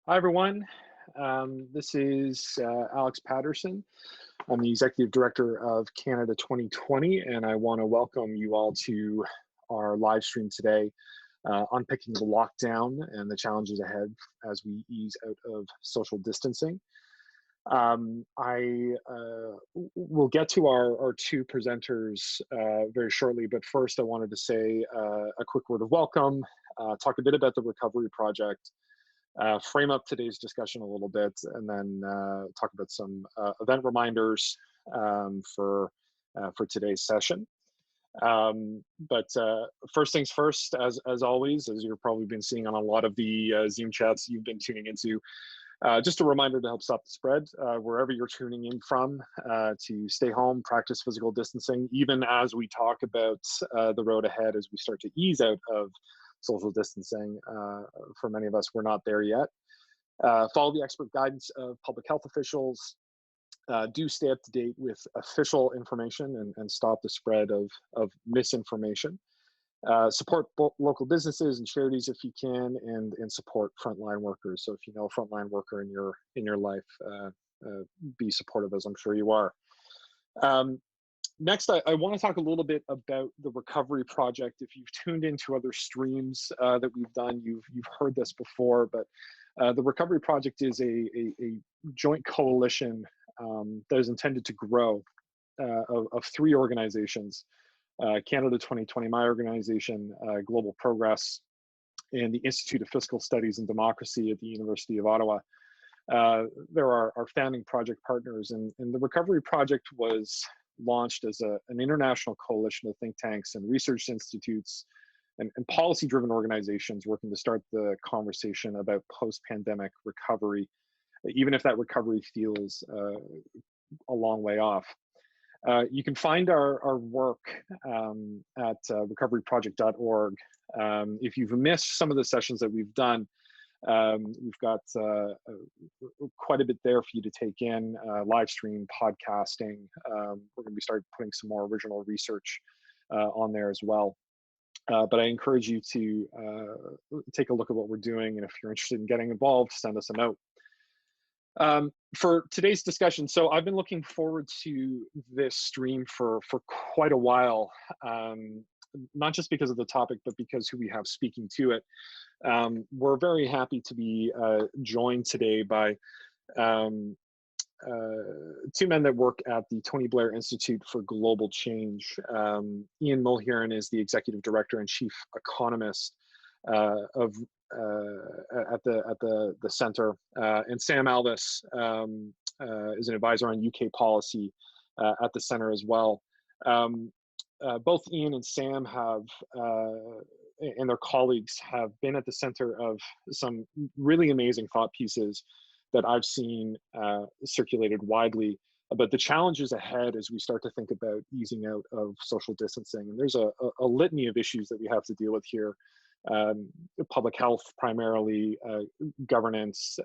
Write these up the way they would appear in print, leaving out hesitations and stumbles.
Hi, everyone. This is Alex Patterson. I'm the Executive Director of Canada 2020, and I want to welcome you all to our live stream today, Unpicking the Lockdown and the Challenges Ahead as we ease out of social distancing. I will get to our two presenters very shortly, but first I wanted to say a quick word of welcome, talk a bit about the Recovery Project, frame up today's discussion a little bit, and then talk about some event reminders for today's session. But first things first, as always, as you've probably been seeing on a lot of the Zoom chats you've been tuning into, just a reminder to help stop the spread wherever you're tuning in from, to stay home, practice physical distancing, even as we talk about the road ahead as we start to ease out of social distancing. For many of us, we're not there yet. Follow the expert guidance of public health officials. Do stay up to date with official information and stop the spread of misinformation. Support local businesses and charities if you can, and support frontline workers. So if you know a frontline worker in your life, be supportive, as I'm sure you are. Next, I want to talk a little bit about the Recovery Project. If you've tuned into other streams that we've done, you've heard this before, but the Recovery Project is a joint coalition that is intended to grow of three organizations: Canada 2020, my organization, Global Progress, and the Institute of Fiscal Studies and Democracy at the University of Ottawa. There are our founding project partners, and the Recovery Project was launched as an international coalition of think tanks and research institutes and policy-driven organizations working to start the conversation about post-pandemic recovery, even if that recovery feels a long way off. You can find our work at recoveryproject.org. If you've missed some of the sessions that we've done, we've got quite a bit there for you to take in, live stream, podcasting. We're going to start putting some more original research on there as well. But I encourage you to take a look at what we're doing, and if you're interested in getting involved, send us a note. For today's discussion, so I've been looking forward to this stream for quite a while, not just because of the topic, but because who we have speaking to it. We're very happy to be joined today by two men that work at the Tony Blair Institute for Global Change. Ian Mulheirn is the Executive Director and Chief Economist at the center, and Sam Alvis is an advisor on UK policy at the center as well. Both Ian and Sam have and their colleagues have been at the center of some really amazing thought pieces that I've seen circulated widely about the challenges ahead as we start to think about easing out of social distancing. And there's a litany of issues that we have to deal with here. Public health primarily, governance,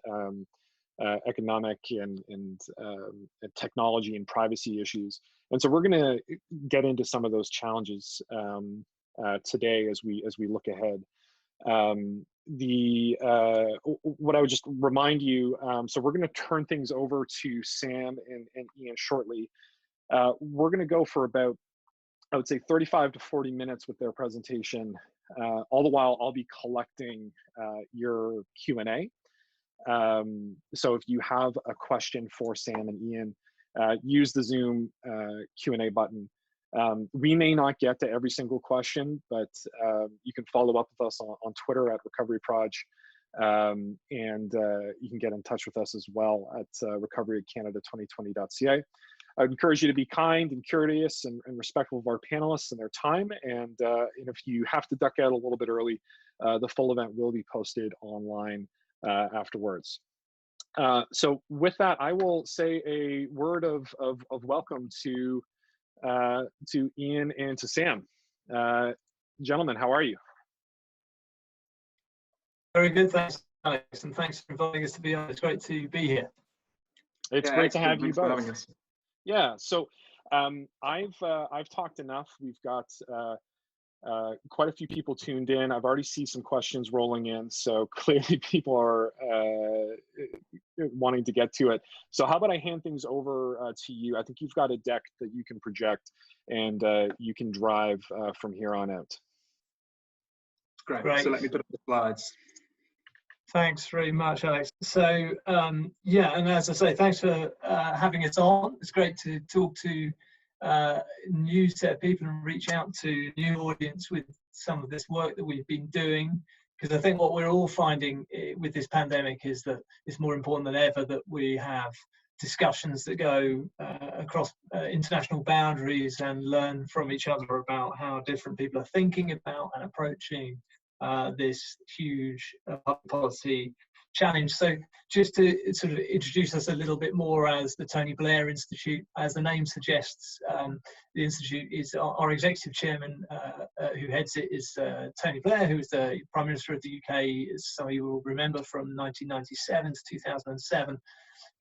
economic and technology and privacy issues. And so we're going to get into some of those challenges today as we look ahead. What I would just remind you, so we're going to turn things over to Sam and Ian shortly. We're going to go for about, I would say, 35 to 40 minutes with their presentation. All the while, I'll be collecting your Q&A. So if you have a question for Sam and Ian, use the Zoom Q&A button. We may not get to every single question, but you can follow up with us on Twitter at RecoveryProj, and you can get in touch with us as well at recovery@canada2020.ca. I would encourage you to be kind and courteous and respectful of our panelists and their time. And if you have to duck out a little bit early, the full event will be posted online afterwards. So with that, I will say a word of welcome to Ian and to Sam. Gentlemen, how are you? Very good, thanks, Alex, and thanks for inviting us to be on. It's great to be here. It's great to have you both. Yeah, so I've talked enough. We've got Quite a few people tuned in. I've already seen some questions rolling in, so clearly people are wanting to get to it. So how about I hand things over to you? I think you've got a deck that you can project, and you can drive from here on out. Great. So let me put up the slides. Thanks very much, Alex. So yeah, and as I say, thanks for having us on. It's great to talk to new set of people and reach out to new audience with some of this work that we've been doing, because I think what we're all finding with this pandemic is that it's more important than ever that we have discussions that go across international boundaries and learn from each other about how different people are thinking about and approaching this huge public policy challenge. So just to sort of introduce us a little bit more as the Tony Blair Institute, as the name suggests, the Institute is our executive chairman who heads it is Tony Blair, who is the Prime Minister of the UK, as some of you will remember, from 1997 to 2007.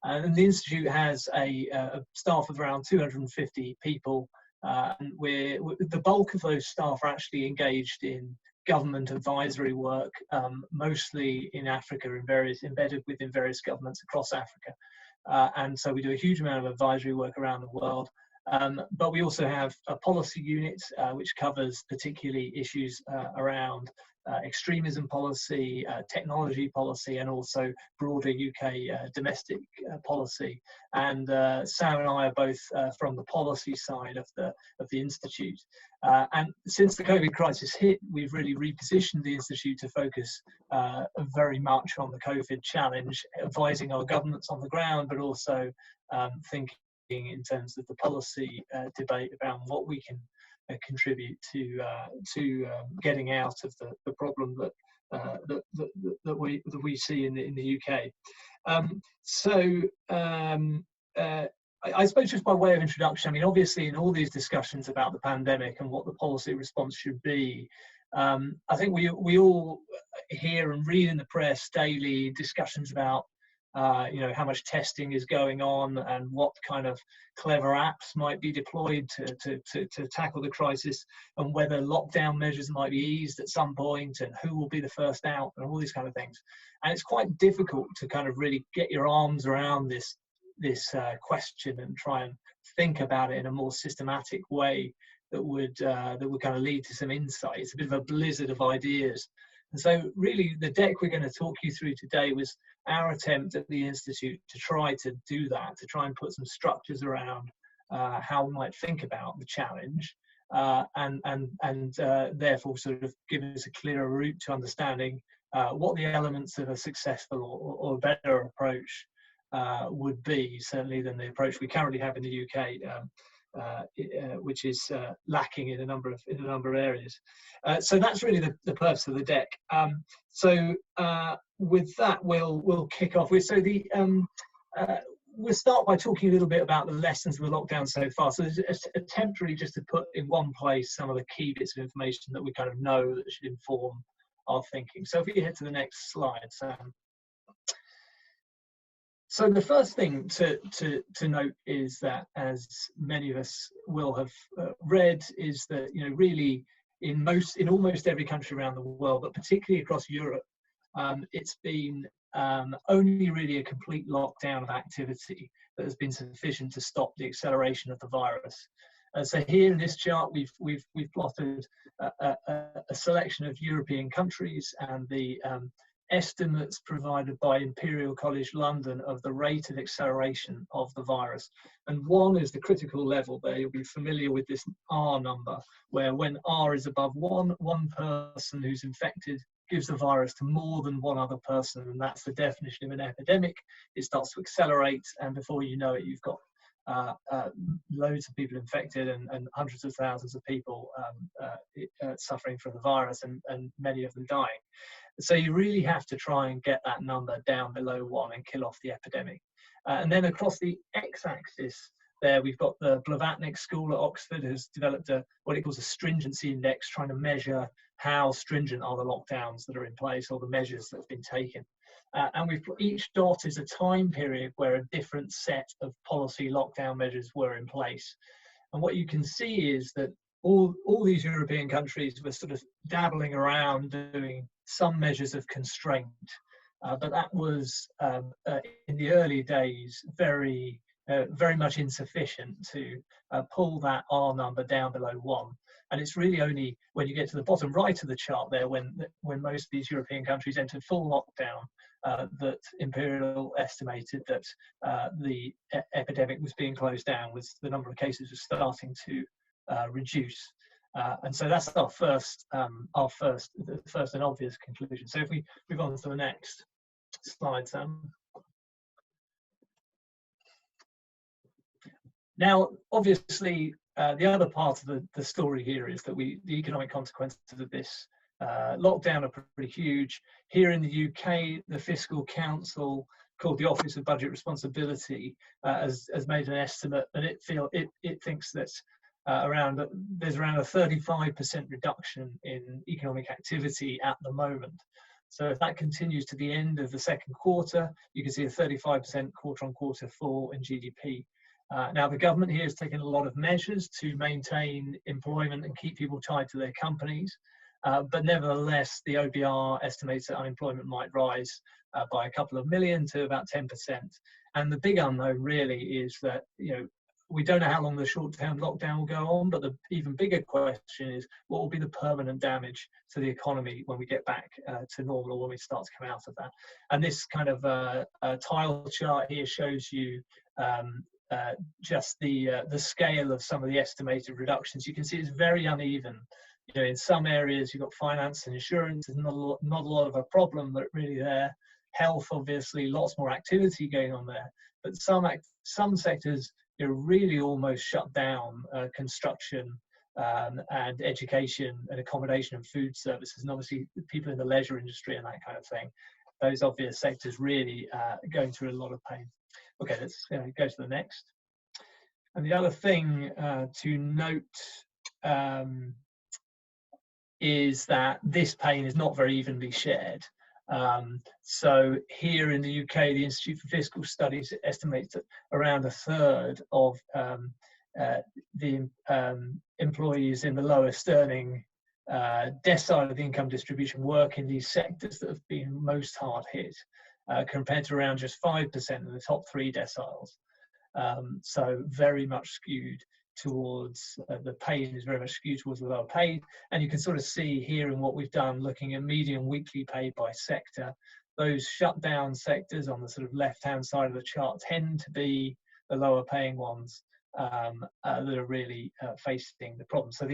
And the Institute has a staff of around 250 people, and the bulk of those staff are actually engaged in government advisory work, mostly in Africa, embedded within various governments across Africa. And so we do a huge amount of advisory work around the world. But we also have a policy unit which covers particularly issues around extremism policy, technology policy, and also broader UK domestic policy. And Sam and I are both from the policy side of the Institute. And since the COVID crisis hit, we've really repositioned the Institute to focus very much on the COVID challenge, advising our governments on the ground, but also thinking in terms of the policy debate about what we can contribute to getting out of the problem that we see in the UK. I suppose just by way of introduction, I mean, obviously in all these discussions about the pandemic and what the policy response should be, I think we all hear and read in the press daily discussions about how much testing is going on and what kind of clever apps might be deployed to tackle the crisis, and whether lockdown measures might be eased at some point, and who will be the first out, and all these kind of things. And it's quite difficult to kind of really get your arms around this question and try and think about it in a more systematic way that would kind of lead to some insight. It's a bit of a blizzard of ideas. And so really the deck we're going to talk you through today was our attempt at the Institute to try to do that, to try and put some structures around how we might think about the challenge, and therefore sort of give us a clearer route to understanding what the elements of a successful or better approach would be, certainly than the approach we currently have in the UK. Which is lacking in a number of areas. So that's really the purpose of the deck. With that, we'll kick off. We'll start by talking a little bit about the lessons of the lockdown so far. So there's a attempt really just to put in one place some of the key bits of information that we kind of know that should inform our thinking. So if we head to the next slide, Sam. So the first thing to note is that, as many of us will have read, is that really in almost every country around the world, but particularly across Europe, it's been only really a complete lockdown of activity that has been sufficient to stop the acceleration of the virus. So here in this chart, we've plotted a selection of European countries and the estimates provided by Imperial College London of the rate of acceleration of the virus. And 1 is the critical level there. You'll be familiar with this R number, where when R is above 1, one person who's infected gives the virus to more than one other person, and that's the definition of an epidemic. It starts to accelerate, and before you know it, you've got loads of people infected and hundreds of thousands of people suffering from the virus, and many of them dying. So you really have to try and get that number down below 1 and kill off the epidemic. And then across the x-axis there, we've got the Blavatnik School at Oxford has developed what it calls a stringency index, trying to measure how stringent are the lockdowns that are in place, or the measures that have been taken. And each dot is a time period where a different set of policy lockdown measures were in place. And what you can see is that all these European countries were sort of dabbling around doing some measures of constraint, but that was in the early days very much insufficient to pull that R number down below 1. And it's really only when you get to the bottom right of the chart there, when most of these European countries entered full lockdown, that Imperial estimated that the epidemic was being closed down, was the number of cases was starting to reduce. And so that's our first and obvious conclusion. So if we move on to the next slide, Sam. Now, obviously, the other part of the story here is that the economic consequences of this lockdown are pretty huge. Here in the UK, the Fiscal Council, called the Office of Budget Responsibility, has made an estimate, and it thinks that there's around a 35% reduction in economic activity at the moment. So if that continues to the end of the second quarter, you can see a 35% quarter-on-quarter fall in GDP. Now, the government here has taken a lot of measures to maintain employment and keep people tied to their companies. But nevertheless, the OBR estimates that unemployment might rise by a couple of million to about 10%. And the big unknown really is that, we don't know how long the short-term lockdown will go on, but the even bigger question is what will be the permanent damage to the economy when we get back to normal, or when we start to come out of that. And this kind of tile chart here shows you just the scale of some of the estimated reductions. You can see it's very uneven. In some areas you've got finance and insurance is not a lot of a problem, but really there. Health, obviously, lots more activity going on there. But some sectors really almost shut down, construction and education and accommodation and food services, and obviously people in the leisure industry and that kind of thing. Those obvious sectors really going through a lot of pain. Okay, let's go to the next. And the other thing to note is that this pain is not very evenly shared. So here in the UK, the Institute for Fiscal Studies estimates that around a third of the employees in the lowest earning decile of the income distribution work in these sectors that have been most hard hit, compared to around just 5% in the top 3 deciles. So very much skewed towards the pain is very much skewed towards the lower paid. And you can sort of see here in what we've done, looking at median weekly pay by sector, those shut down sectors on the sort of left hand side of the chart tend to be the lower paying ones that are really facing the problem. So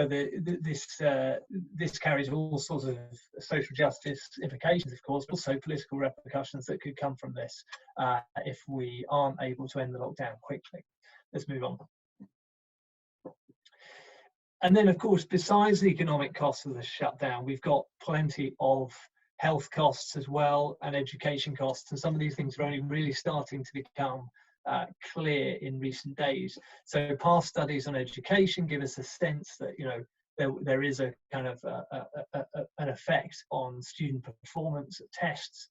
this carries all sorts of social justice implications, of course, but also political repercussions that could come from this if we aren't able to end the lockdown quickly. Let's move on. And then, of course, besides the economic costs of the shutdown, we've got plenty of health costs as well, and education costs. And some of these things are only really starting to become clear in recent days. So past studies on education give us a sense that, there is a kind of an effect on student performance at tests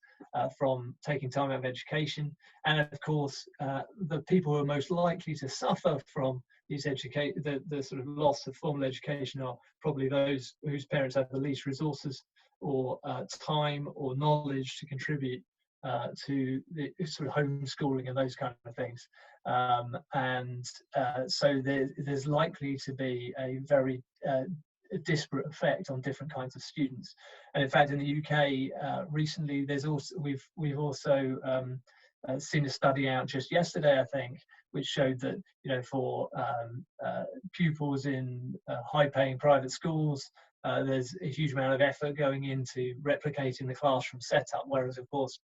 from taking time out of education. And of course, the people who are most likely to suffer from these the sort of loss of formal education are probably those whose parents have the least resources or time or knowledge to contribute to the sort of homeschooling and those kind of things. So there's likely to be a very disparate effect on different kinds of students. And in fact, in the UK recently, we've also seen a study out just yesterday, I think, which showed that for pupils in high-paying private schools, there's a huge amount of effort going into replicating the classroom setup, whereas of course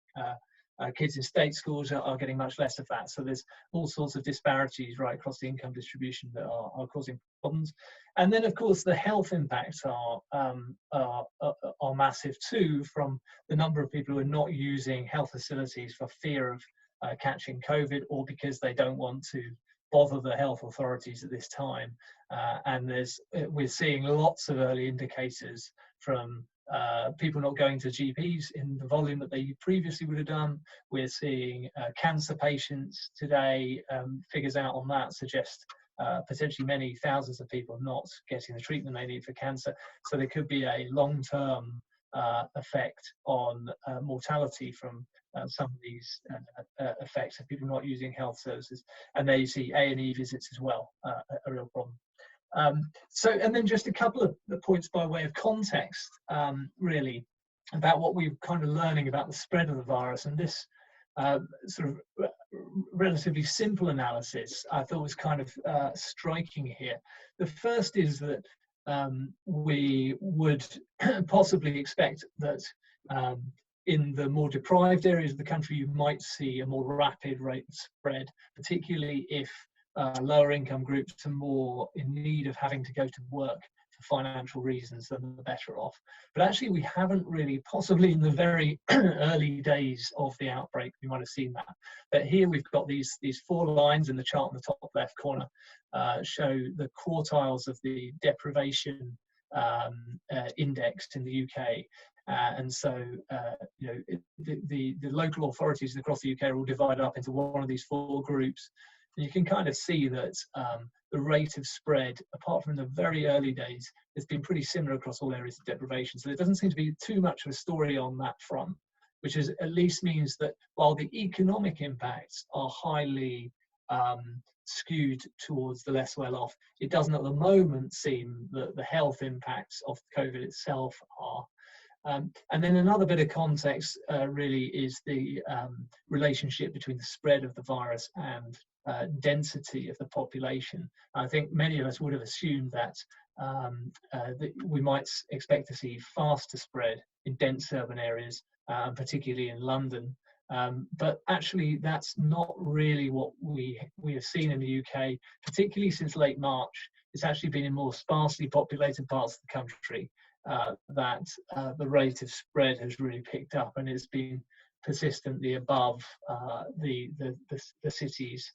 kids in state schools are getting much less of that. So there's all sorts of disparities right across the income distribution that are causing problems. And then of course the health impacts are massive too, from the number of people who are not using health facilities for fear of catching COVID, or because they don't want to bother the health authorities at this time. And we're seeing lots of early indicators from people not going to GPs in the volume that they previously would have done. We're seeing cancer patients today, figures out on that suggest potentially many thousands of people not getting the treatment they need for cancer. So there could be a long-term effect on mortality from some of these effects of people not using health services. And there you see A&E visits as well, a real problem. And then just a couple of points by way of context, really, about what we're kind of learning about the spread of the virus. And this sort of relatively simple analysis I thought was kind of striking here. The first is that we would possibly expect that in the more deprived areas of the country, you might see a more rapid rate of spread, particularly if lower income groups are more in need of having to go to work for financial reasons, then the better off. But actually, we haven't really, possibly in the very early days of the outbreak, we might have seen that. But here we've got these 4 lines in the chart in the top left corner, show the quartiles of the deprivation index in the UK. And so, you know, the local authorities across the UK are all divided up into one of these 4 groups. And you can kind of see that the rate of spread, apart from the very early days, has been pretty similar across all areas of deprivation. So there doesn't seem to be too much of a story on that front, which is, at least means that while the economic impacts are highly skewed towards the less well off, it doesn't at the moment seem that the health impacts of COVID itself are. And then another bit of context really is the relationship between the spread of the virus and density of the population. I think many of us would have assumed that, that we might expect to see faster spread in dense urban areas, particularly in London. But actually, that's not really what we have seen in the UK, particularly since late March. It's actually been in more sparsely populated parts of the country that the rate of spread has really picked up, and it's been persistently above the cities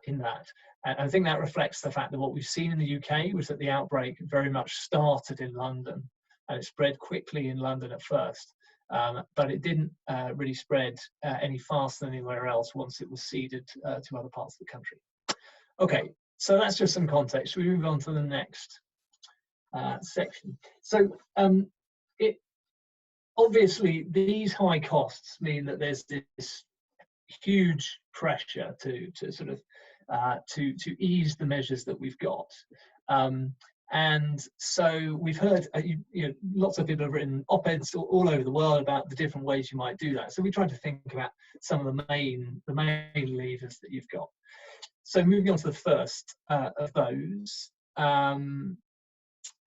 in that. And I think that reflects the fact that what we've seen in the UK was that the outbreak very much started in London, and it spread quickly in London at first, but it didn't really spread any faster than anywhere else once it was seeded to other parts of the country. Okay, so that's just some context. We move on to the next section. So obviously these high costs mean that there's this huge pressure to sort of to ease the measures that we've got, and so we've heard you know, lots of people have written op-eds all over the world about the different ways you might do that. So we try to think about some of the main levers that you've got. So moving on to the first of those.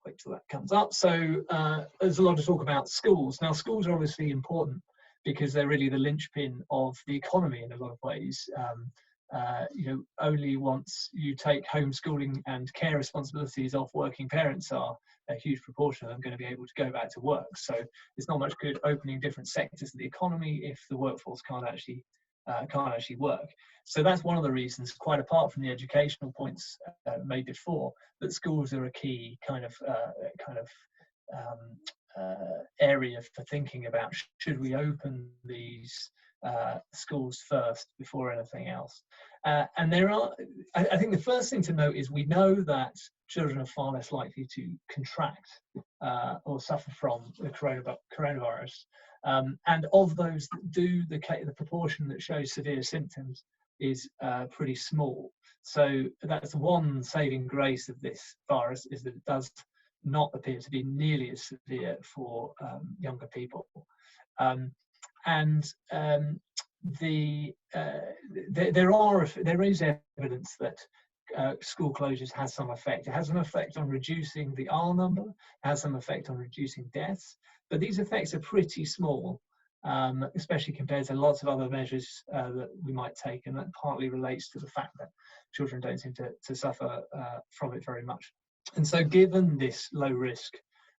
Wait till that comes up. So there's a lot of talk about schools. Now, schools are obviously important because they're really the linchpin of the economy in a lot of ways. You know, only once you take homeschooling and care responsibilities off working parents are a huge proportion of them going to be able to go back to work. So it's not much good opening different sectors of the economy if the workforce can't actually work. So that's one of the reasons, quite apart from the educational points made before, that schools are a key kind of area for thinking about, should we open these schools first before anything else. And there are, I think the first thing to note is we know that children are far less likely to contract or suffer from the coronavirus. And of those that do, the proportion that shows severe symptoms is pretty small. So that's one saving grace of this virus, is that it does not appear to be nearly as severe for younger people. There is evidence that school closures has some effect. It has an effect on reducing the R number, has some effect on reducing deaths, but these effects are pretty small, especially compared to lots of other measures that we might take, and that partly relates to the fact that children don't seem to suffer from it very much. And so given this low risk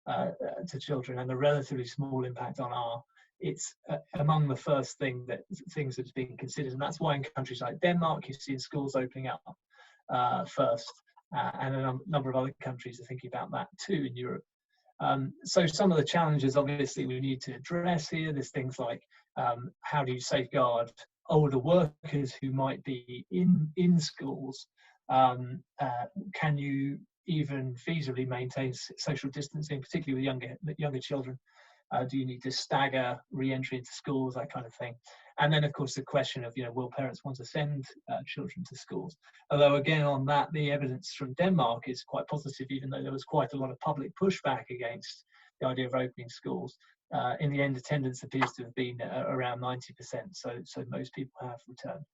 to children and the relatively small impact on R, it's among the first things that's being considered. And that's why in countries like Denmark, you see schools opening up first, and a number of other countries are thinking about that too in Europe. So some of the challenges obviously we need to address here, there's things like how do you safeguard older workers who might be in schools Can you even feasibly maintain social distancing, particularly with younger children? Do you need to stagger re-entry into schools, that kind of thing? And then, of course, the question of, will parents want to send children to schools? Although, again, on that, the evidence from Denmark is quite positive, even though there was quite a lot of public pushback against the idea of opening schools. In the end, attendance appears to have been around 90%, so most people have returned.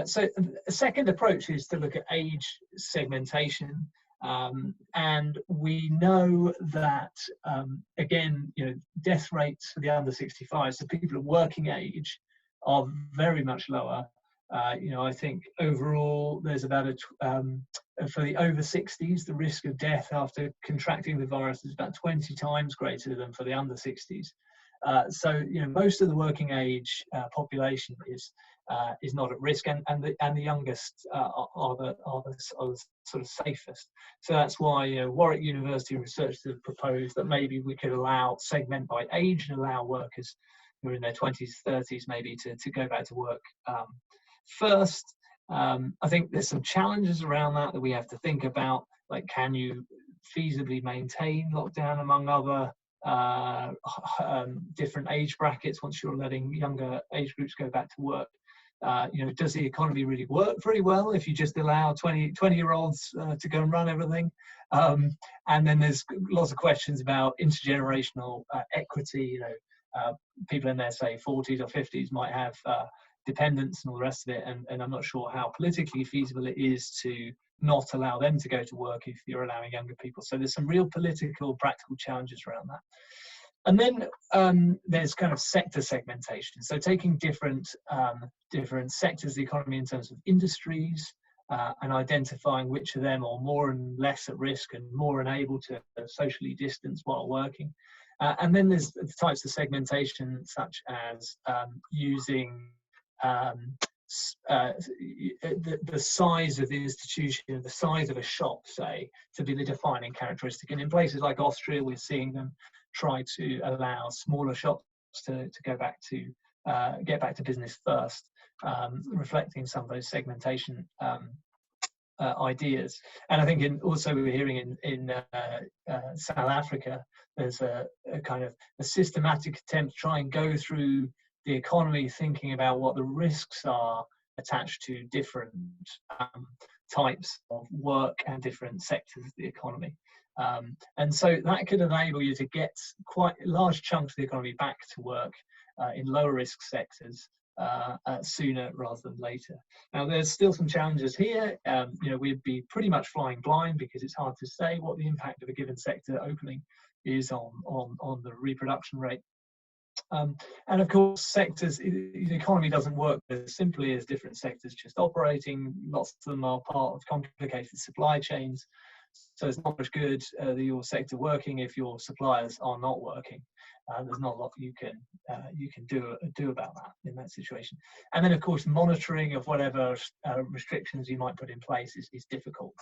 So a second approach is to look at age segmentation. And we know that, again, death rates for the under 65, so people of working age, are very much lower. I think overall there's about for the over 60s, the risk of death after contracting the virus is about 20 times greater than for the under 60s. So most of the working age population is not at risk, and the youngest are the sort of safest. So that's why Warwick University researchers have proposed that maybe we could segment by age and allow workers who are in their 20s, 30s maybe to go back to work first. I think there's some challenges around that we have to think about, like, can you feasibly maintain lockdown among other different age brackets once you're letting younger age groups go back to work? Does the economy really work very well if you just allow 20-year-olds to go and run everything? And then there's lots of questions about intergenerational equity. People in their, say, 40s or 50s might have dependents and all the rest of it, and I'm not sure how politically feasible it is to not allow them to go to work if you're allowing younger people. So there's some real political, practical challenges around that. And then there's kind of sector segmentation. So taking different sectors of the economy in terms of industries and identifying which of them are more and less at risk and more unable to socially distance while working. And then there's the types of segmentation such as using the size of the institution, the size of a shop, say, to be the defining characteristic. And in places like Austria, we're seeing them try to allow smaller shops to go back to get back to business first, reflecting some of those segmentation ideas. And I think also we're hearing in South Africa, there's a kind of a systematic attempt to try and go through the economy thinking about what the risks are attached to different types of work and different sectors of the economy. And so that could enable you to get quite large chunks of the economy back to work in lower risk sectors sooner rather than later. Now, there's still some challenges here. We'd be pretty much flying blind because it's hard to say what the impact of a given sector opening is on the reproduction rate. And of course, the economy doesn't work as simply as different sectors just operating. Lots of them are part of complicated supply chains. So it's not much good your sector working if your suppliers are not working. There's not a lot you can do about that in that situation. And then, of course, monitoring of whatever restrictions you might put in place is difficult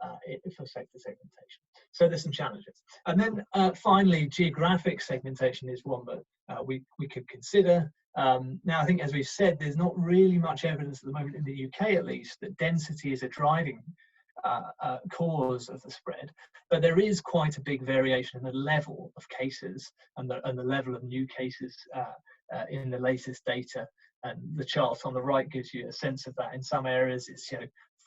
for sector segmentation. So there's some challenges. And then finally, geographic segmentation is one that we could consider. Now, I think, as we've said, there's not really much evidence at the moment in the UK, at least, that density is a driving cause of the spread, but there is quite a big variation in the level of cases and the level of new cases in the latest data. And the chart on the right gives you a sense of that. In some areas, it's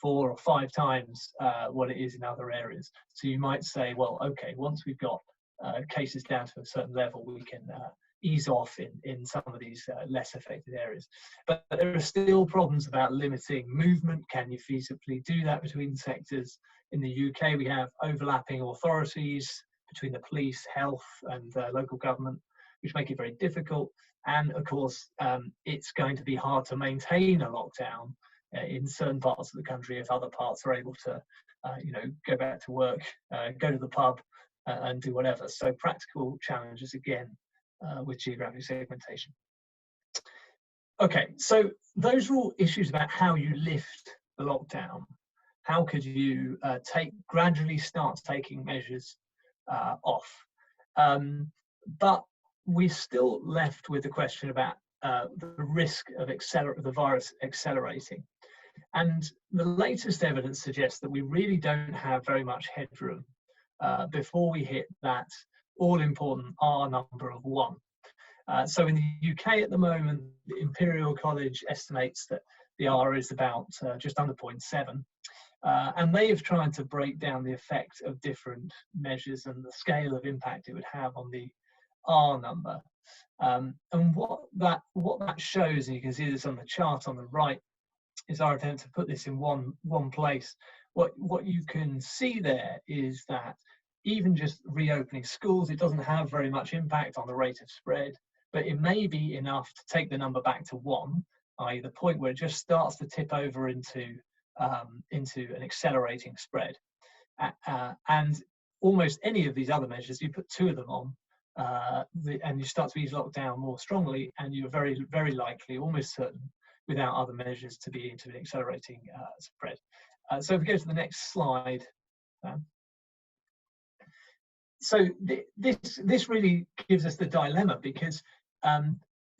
4 or 5 times what it is in other areas. So you might say, well, okay, once we've got cases down to a certain level, we can ease off in some of these less affected areas. But there are still problems about limiting movement. Can you feasibly do that between sectors? In the UK, we have overlapping authorities between the police, health, and local government, which make it very difficult. And of course, it's going to be hard to maintain a lockdown in certain parts of the country if other parts are able to, go back to work, go to the pub, and do whatever. So practical challenges again with geographic segmentation. Okay, so those are all issues about how you lift the lockdown. How could you gradually start taking measures off? But we're still left with the question about the risk of the virus accelerating. And the latest evidence suggests that we really don't have very much headroom before we hit that all-important R number of 1. So in the UK at the moment, the Imperial College estimates that the R is about just under 0.7. And they have tried to break down the effect of different measures and the scale of impact it would have on the R number. And what that shows, and you can see this on the chart on the right, is our attempt to put this in one place. What you can see there is that even just reopening schools, it doesn't have very much impact on the rate of spread, but it may be enough to take the number back to 1, i.e. the point where it just starts to tip over into an accelerating spread. And almost any of these other measures, you put 2 of them on, and you start to ease lockdown more strongly, and you're very, very likely, almost certain, without other measures, to be into an accelerating spread. So if we go to the next slide. So this really gives us the dilemma, because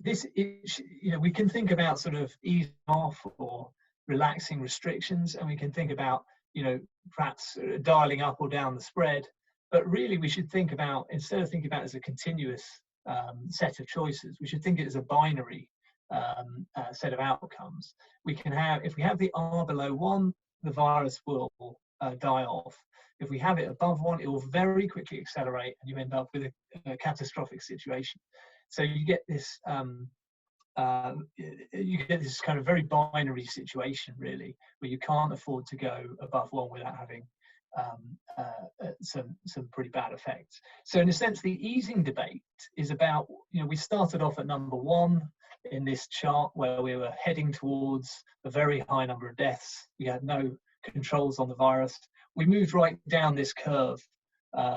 we can think about sort of easing off or relaxing restrictions, and we can think about perhaps dialing up or down the spread, but really we should think about, instead of thinking about it as a continuous set of choices, we should think it as a binary set of outcomes. We can have, if we have the R below 1, the virus will die off. If we have it above 1, it will very quickly accelerate, and you end up with a catastrophic situation. So you get this kind of very binary situation, really, where you can't afford to go above 1 without having some pretty bad effects. So in a sense, the easing debate is about, we started off at number 1 in this chart, where we were heading towards a very high number of deaths. We had no controls on the virus. We moved right down this curve,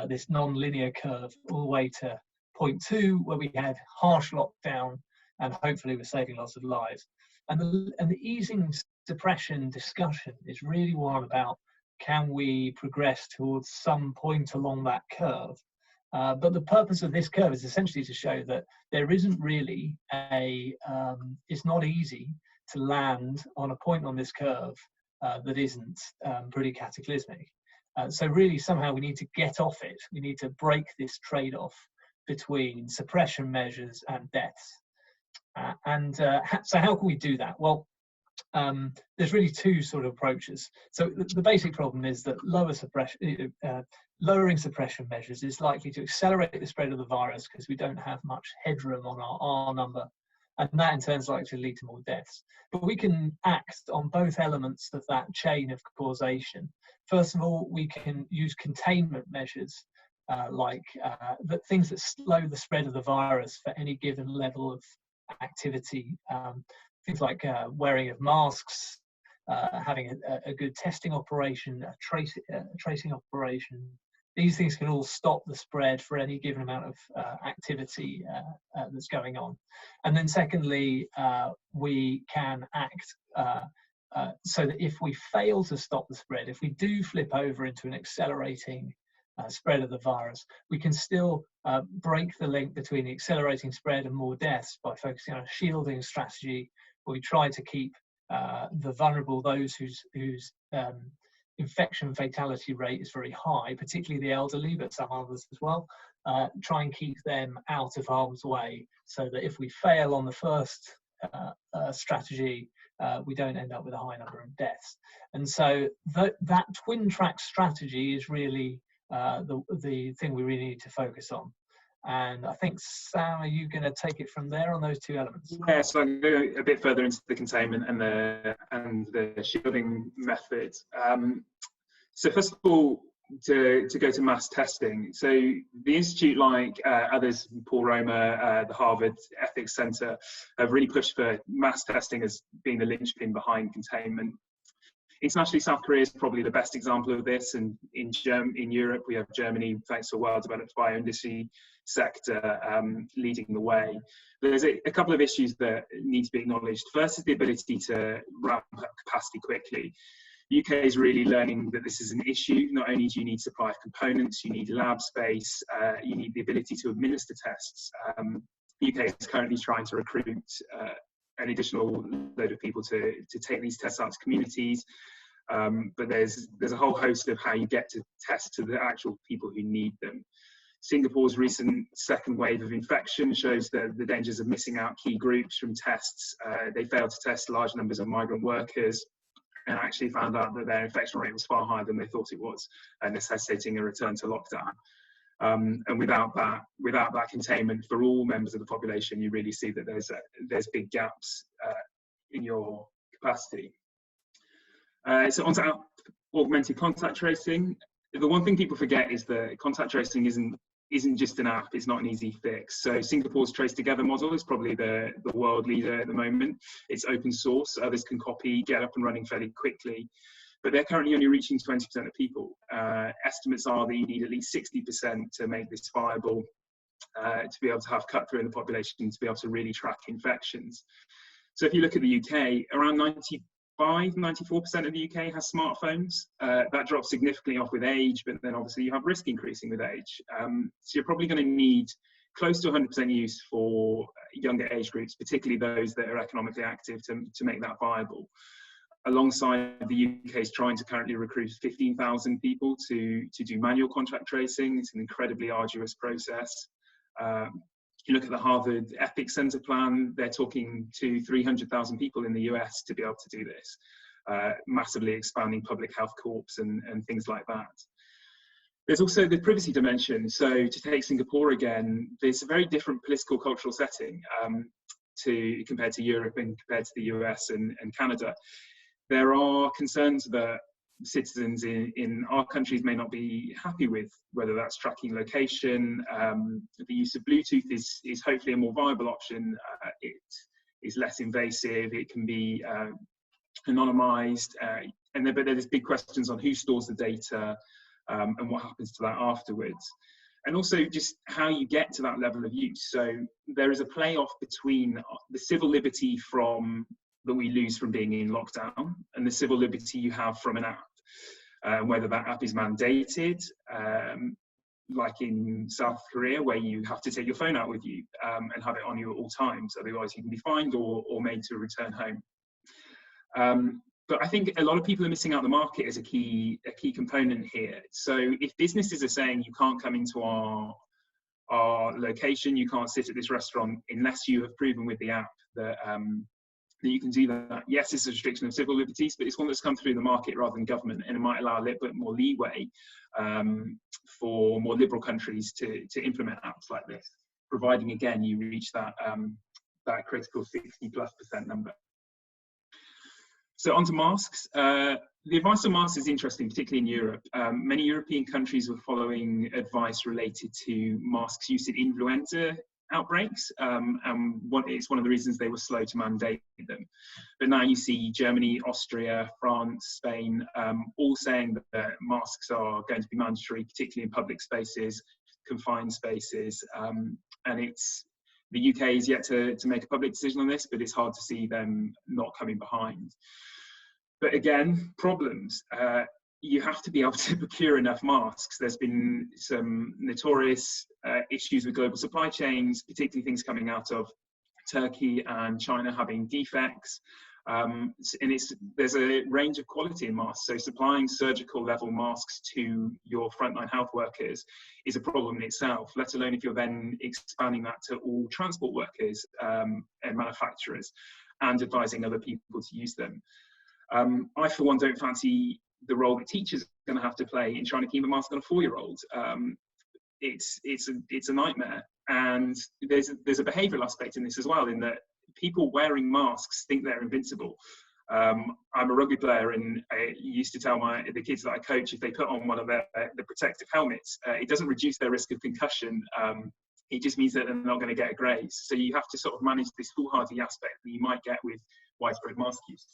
this non-linear curve, all the way to point 2, where we had harsh lockdown, and hopefully we're saving lots of lives. And the easing suppression discussion is really one about, can we progress towards some point along that curve? But the purpose of this curve is essentially to show that there isn't really it's not easy to land on a point on this curve that isn't pretty cataclysmic. So really, somehow we need to get off it. We need to break this trade-off between suppression measures and deaths. So how can we do that? Well, there's really 2 sort of approaches. So the basic problem is that lowering suppression measures is likely to accelerate the spread of the virus, because we don't have much headroom on our R number, and that in turn is likely to lead to more deaths. But we can act on both elements of that chain of causation. First of all, we can use containment measures, things that slow the spread of the virus for any given level of activity. Things like wearing of masks, having a good testing operation, a tracing operation. These things can all stop the spread for any given amount of activity that's going on. And then secondly, we can act so that if we fail to stop the spread, if we do flip over into an accelerating spread of the virus, we can still break the link between the accelerating spread and more deaths by focusing on a shielding strategy, where we try to keep the vulnerable, those whose infection fatality rate is very high, particularly the elderly, but some others as well, try and keep them out of harm's way, so that if we fail on the first strategy, we don't end up with a high number of deaths. And so that twin track strategy is really the thing we really need to focus on. And I think, Sam, are you going to take it from there on those 2 elements? Yeah, so I'm going to go a bit further into the containment and the shielding method. So first of all, to go to mass testing. So the Institute, like others, Paul Romer, the Harvard Ethics Center, have really pushed for mass testing as being the linchpin behind containment. Internationally, South Korea is probably the best example of this, and in Europe we have Germany, thanks to a well-developed bioindustry sector, leading the way. There's a couple of issues that need to be acknowledged. First is the ability to ramp up capacity quickly. The UK is really learning that this is an issue. Not only do you need supply of components, you need lab space, you need the ability to administer tests. The UK is currently trying to recruit an additional load of people to take these tests out to communities. But there's a whole host of how you get to test to the actual people who need them. Singapore's recent second wave of infection shows the dangers of missing out key groups from tests. They failed to test large numbers of migrant workers and actually found out that their infection rate was far higher than they thought it was, necessitating a return to lockdown. And without that containment for all members of the population, you really see that there's big gaps in your capacity. So on to augmented contact tracing. The one thing people forget is that contact tracing isn't just an app, it's not an easy fix. So Singapore's Trace Together model is probably the world leader at the moment. It's open source, others can copy, get up and running fairly quickly, but they're currently only reaching 20% of people. Estimates are that you need at least 60% to make this viable, to be able to have cut through in the population, to be able to really track infections. So if you look at the UK, around 94% of the UK has smartphones. That drops significantly off with age, but then obviously you have risk increasing with age. So you're probably going to need close to 100% use for younger age groups, particularly those that are economically active, to make that viable. Alongside, the UK is trying to currently recruit 15,000 people to do manual contact tracing. It's an incredibly arduous process. If you look at the Harvard Epic Center plan, they're talking to 300,000 people in the US to be able to do this, massively expanding public health corps and things like that. There's also the privacy dimension. So to take Singapore again, there's a very different political cultural setting compared to Europe and compared to the US and Canada. There are concerns that citizens in our countries may not be happy with, whether that's tracking location. The use of Bluetooth is hopefully a more viable option. It is less invasive, it can be anonymized, but there's big questions on who stores the data and what happens to that afterwards. And also just how you get to that level of use. So there is a play-off between the civil liberty that we lose from being in lockdown and the civil liberty you have from an app. Whether that app is mandated, like in South Korea, where you have to take your phone out with you and have it on you at all times, otherwise you can be fined or made to return home. But I think a lot of people are missing out the market as a key component here. So if businesses are saying you can't come into our location, you can't sit at this restaurant unless you have proven with the app that you can do that. Yes, it's a restriction of civil liberties, but it's one that's come through the market rather than government, and it might allow a little bit more leeway for more liberal countries to implement apps like this, providing again you reach that critical 60+% number. So onto masks. The advice on masks is interesting, particularly in Europe. Many European countries were following advice related to masks used in influenza outbreaks, and it's one of the reasons they were slow to mandate them. But now you see Germany, Austria, France, Spain, all saying that masks are going to be mandatory, particularly in public spaces, confined spaces, and the UK is yet to make a public decision on this, but it's hard to see them not coming behind. But again, problems. You have to be able to procure enough masks. There's been some notorious issues with global supply chains, particularly things coming out of Turkey and China having defects. And there's a range of quality in masks. So supplying surgical level masks to your frontline health workers is a problem in itself, let alone if you're then expanding that to all transport workers and manufacturers and advising other people to use them. I, for one, don't fancy the role that teachers are going to have to play in trying to keep a mask on a 4-year-old. It's a nightmare, and there's a behavioural aspect in this as well, in that people wearing masks think they're invincible. I'm a rugby player, and I used to tell the kids that I coach, if they put on one of the protective helmets, it doesn't reduce their risk of concussion. It just means that they're not going to get a graze. So you have to sort of manage this foolhardy aspect that you might get with widespread mask use.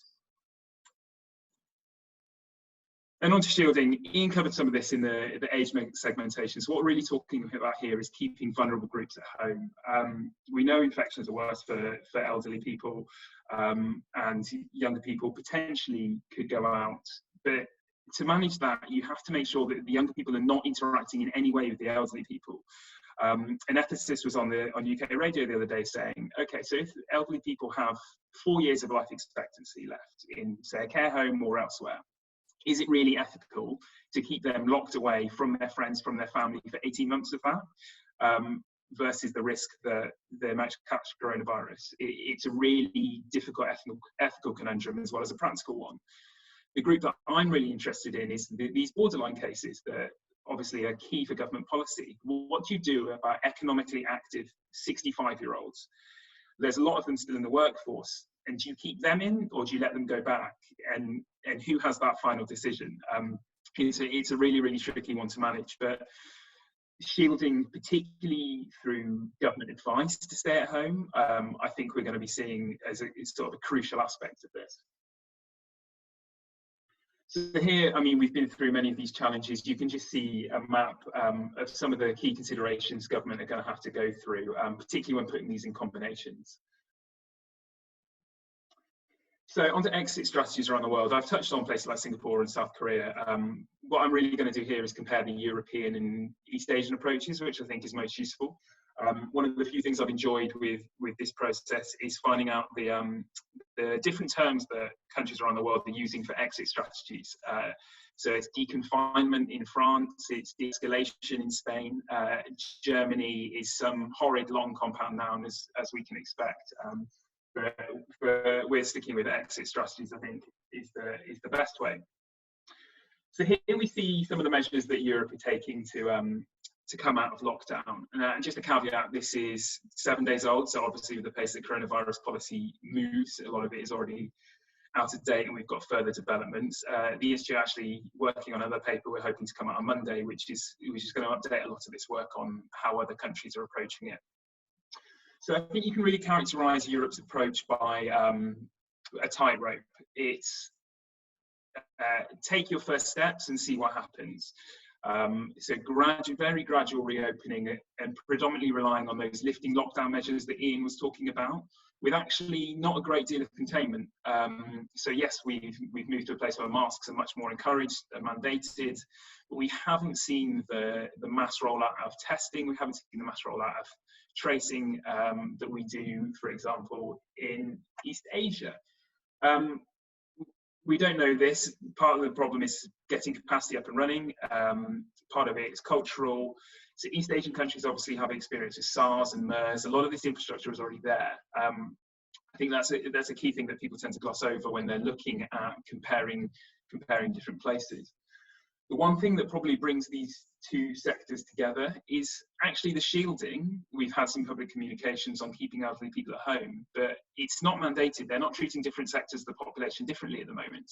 And on to shielding. Ian covered some of this in the age segmentation. So what we're really talking about here is keeping vulnerable groups at home. We know infections are worse for elderly people, and younger people potentially could go out. But to manage that, you have to make sure that the younger people are not interacting in any way with the elderly people. An ethicist was on UK radio the other day saying, okay, so if elderly people have 4 years of life expectancy left in, say, a care home or elsewhere, is it really ethical to keep them locked away from their friends, from their family for 18 months of that, versus the risk that they might catch coronavirus? It's a really difficult ethical conundrum as well as a practical one. The group that I'm really interested in is these borderline cases that obviously are key for government policy. What do you do about economically active 65-year-olds? There's a lot of them still in the workforce, and do you keep them in or do you let them go back? And who has that final decision? It's a really, really tricky one to manage, but shielding, particularly through government advice to stay at home, I think we're going to be seeing as a sort of a crucial aspect of this. So here, I mean, we've been through many of these challenges. You can just see a map of some of the key considerations government are going to have to go through, particularly when putting these in combinations. So onto exit strategies around the world. I've touched on places like Singapore and South Korea. What I'm really going to do here is compare the European and East Asian approaches, which I think is most useful. One of the few things I've enjoyed with this process is finding out the different terms that countries around the world are using for exit strategies. So it's deconfinement in France, it's de-escalation in Spain. Germany is some horrid long compound noun, as we can expect. We're sticking with exit strategies, I think, is the best way. So here we see some of the measures that Europe are taking to come out of lockdown. And just a caveat, this is 7 days old, so obviously with the pace that coronavirus policy moves, a lot of it is already out of date and we've got further developments. The Institute actually working on another paper we're hoping to come out on Monday, which is going to update a lot of its work on how other countries are approaching it. So I think you can really characterise Europe's approach by a tightrope. It's take your first steps and see what happens. So very gradual reopening and predominantly relying on those lifting lockdown measures that Ian was talking about, with actually not a great deal of containment. So yes, we've moved to a place where masks are much more encouraged and mandated, but we haven't seen the mass rollout of testing. We haven't seen the mass rollout of tracing that we do, for example, in East Asia. We don't know this. Part of the problem is getting capacity up and running. Part of it is cultural. So East Asian countries obviously have experience with SARS and MERS. A lot of this infrastructure is already there. I think that's a key thing that people tend to gloss over when they're looking at comparing different places. The one thing that probably brings these two sectors together is actually the shielding. We've had some public communications on keeping elderly people at home, but it's not mandated. They're not treating different sectors of the population differently at the moment.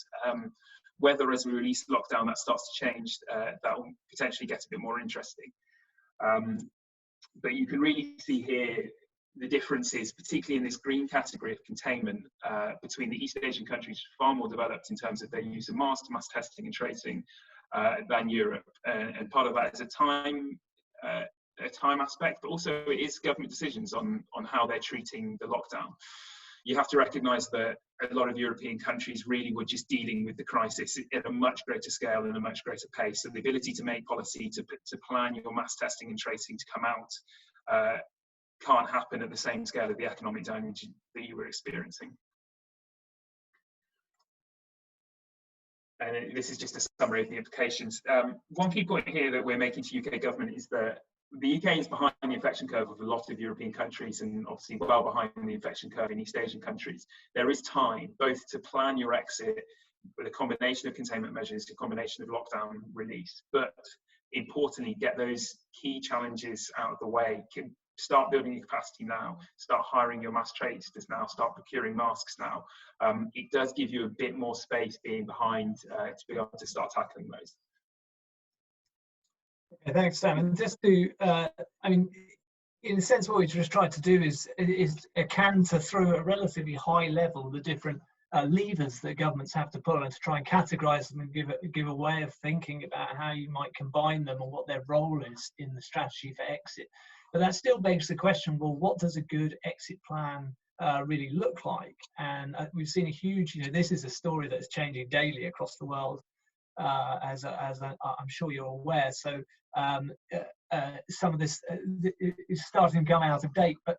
Whether as we release lockdown that starts to change, that will potentially get a bit more interesting. But you can really see here the differences, particularly in this green category of containment, between the East Asian countries, far more developed in terms of their use of masks, mass testing and tracing, than Europe, and part of that is a time aspect, but also it is government decisions on how they're treating the lockdown. You have to recognise that a lot of European countries really were just dealing with the crisis at a much greater scale and a much greater pace. So the ability to make policy, to plan your mass testing and tracing to come out can't happen at the same scale of the economic damage that you were experiencing. And this is just a summary of the implications. One key point here that we're making to UK government is that the UK is behind the infection curve of a lot of European countries and obviously well behind the infection curve in East Asian countries. There is time both to plan your exit with a combination of containment measures, a combination of lockdown release, but importantly, get those key challenges out of the way. Start building your capacity now, start hiring your mass traders now, start procuring masks now. It does give you a bit more space being behind to be able to start tackling those. Okay, thanks, Sam. And just to, I mean, in a sense, what we just tried to do is canter through at a relatively high level the different levers that governments have to pull and to try and categorise them and give a way of thinking about how you might combine them and what their role is in the strategy for exit. But that still begs the question, well, what does a good exit plan really look like? And we've seen a huge, this is a story that's changing daily across the world, as I'm sure you're aware. So some of this is starting to come out of date, but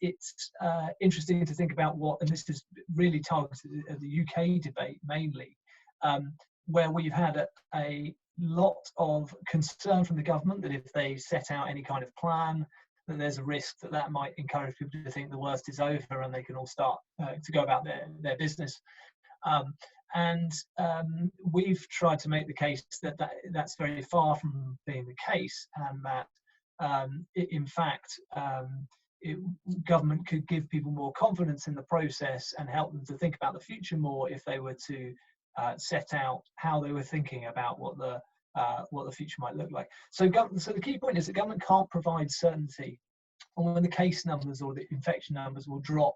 it's interesting to think about what, and this is really targeted at the UK debate mainly, where we've had a lot of concern from the government that if they set out any kind of plan, that there's a risk that that might encourage people to think the worst is over and they can all start to go about their business. We've tried to make the case that that's very far from being the case, and that in fact government could give people more confidence in the process and help them to think about the future more if they were to set out how they were thinking about what the future might look like. So the key point is that government can't provide certainty on when the case numbers or the infection numbers will drop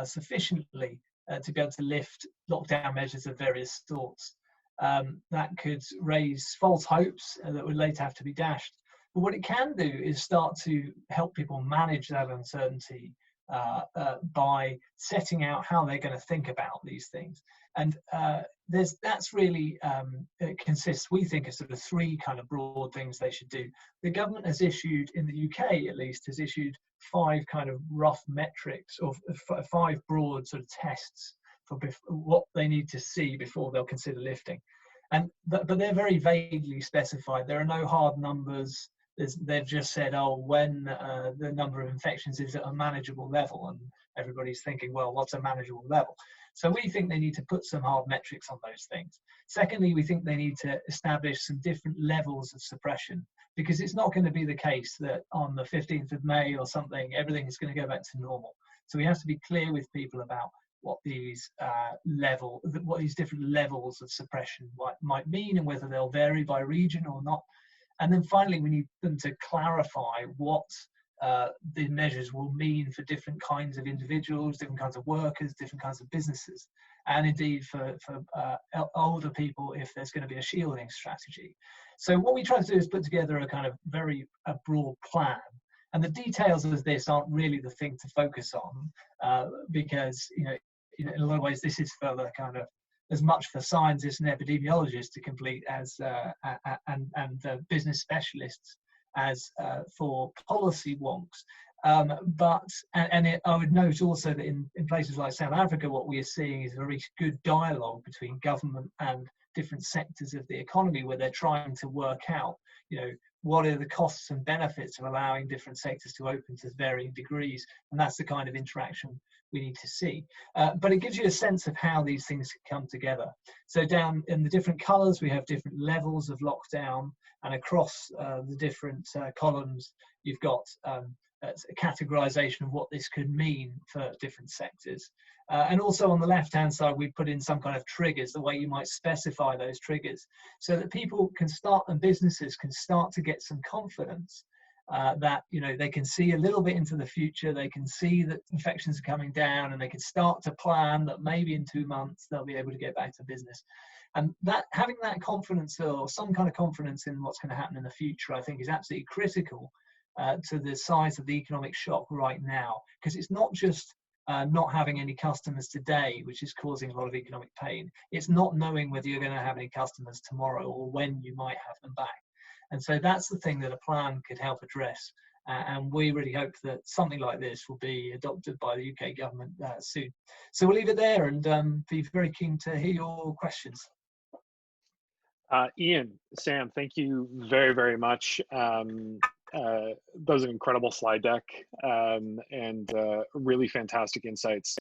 sufficiently to be able to lift lockdown measures of various sorts. That could raise false hopes that would later have to be dashed. But what it can do is start to help people manage that uncertainty by setting out how they're going to think about these things. And that's really consists, we think, of sort of three kind of broad things they should do. The government has issued, in the UK at least, has issued 5 kind of rough metrics, or 5 broad sort of tests for what they need to see before they'll consider lifting. But they're very vaguely specified. There are no hard numbers. They've just said, oh, when the number of infections is at a manageable level, and everybody's thinking, well, what's a manageable level? So we think they need to put some hard metrics on those things. Secondly, we think they need to establish some different levels of suppression, because it's not going to be the case that on the 15th of May or something, everything is going to go back to normal. So we have to be clear with people about what these different levels of suppression might mean, and whether they'll vary by region or not. And then finally, we need them to clarify what the measures will mean for different kinds of individuals, different kinds of workers, different kinds of businesses, and indeed for older people if there's going to be a shielding strategy. So what we try to do is put together a kind of very broad plan. And the details of this aren't really the thing to focus on, because in a lot of ways this is for the kind of as much for scientists and epidemiologists to complete as and business specialists as for policy wonks. I would note also that in places like South Africa, what we are seeing is a very good dialogue between government and different sectors of the economy, where they're trying to work out, what are the costs and benefits of allowing different sectors to open to varying degrees, and that's the kind of interaction we need to see. But it gives you a sense of how these things come together. So down in the different colours, we have different levels of lockdown, and across the different columns, you've got a categorisation of what this could mean for different sectors. And also on the left-hand side, we put in some kind of triggers, the way you might specify those triggers, so that people can start, and businesses can start to get some confidence that they can see a little bit into the future, they can see that infections are coming down, and they can start to plan that maybe in 2 months they'll be able to get back to business. And that, having that confidence, or some kind of confidence in what's going to happen in the future, I think is absolutely critical to the size of the economic shock right now, because it's not just not having any customers today which is causing a lot of economic pain. It's not knowing whether you're going to have any customers tomorrow or when you might have them back. And so that's the thing that a plan could help address. And we really hope that something like this will be adopted by the UK government soon. So we'll leave it there, and be very keen to hear your questions. Ian, Sam, thank you very, very much. That was an incredible slide deck, and really fantastic insights.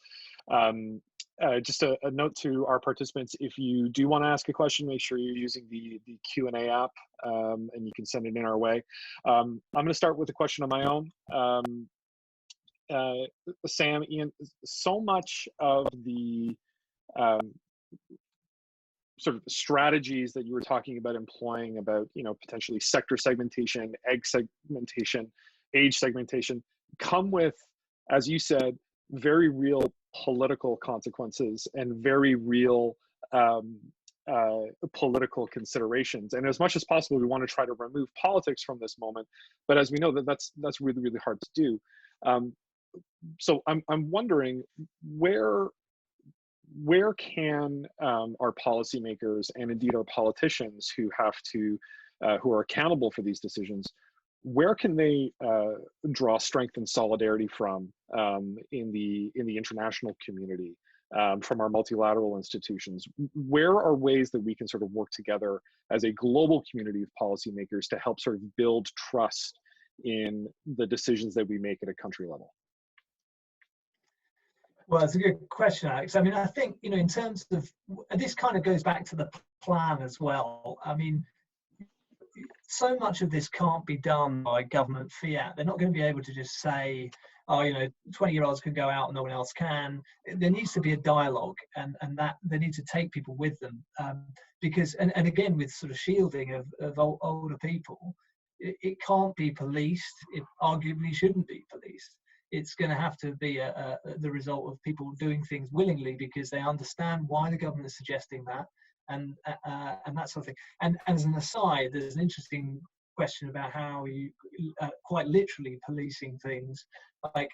Just a note to our participants: if you do want to ask a question, make sure you're using the Q&A app, and you can send it in our way. I'm going to start with a question of my own. Sam, Ian, so much of the sort of strategies that you were talking about employing, about potentially sector segmentation, egg segmentation, age segmentation, come with, as you said, very real political consequences and very real political considerations. And as much as possible, we want to try to remove politics from this moment. But as we know, that's really, really hard to do. So I'm wondering, where can our policymakers, and indeed our politicians who have to, who are accountable for these decisions, where can they draw strength and solidarity from in the international community, from our multilateral institutions? Where are ways that we can sort of work together as a global community of policymakers to help sort of build trust in the decisions that we make at a country level? Well, it's a good question, Alex. I mean, I think, you know, in terms of, this kind of goes back to the plan as well. I mean, so much of this can't be done by government fiat. They're not going to be able to just say, oh, you know, 20-year-olds can go out and no one else can. There needs to be a dialogue, and that they need to take people with them. Because, and again, with sort of shielding of older people, it can't be policed. It arguably shouldn't be policed. It's going to have to be the result of people doing things willingly because they understand why the government is suggesting that, and that sort of thing. And as an aside, there's an interesting question about how you quite literally policing things. Like,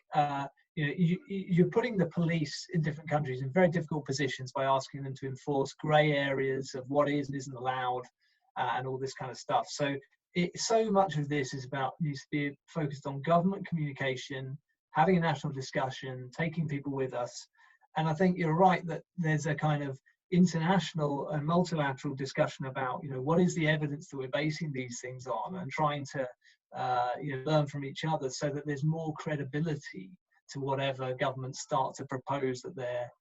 you know, you're putting the police in different countries in very difficult positions by asking them to enforce grey areas of what is and isn't allowed, and all this kind of stuff. So so much of this needs to be focused on government communication, having a national discussion, taking people with us. And I think you're right that there's a kind of international and multilateral discussion about, you know, what is the evidence that we're basing these things on, and trying to you know, learn from each other so that there's more credibility to whatever governments start to propose that their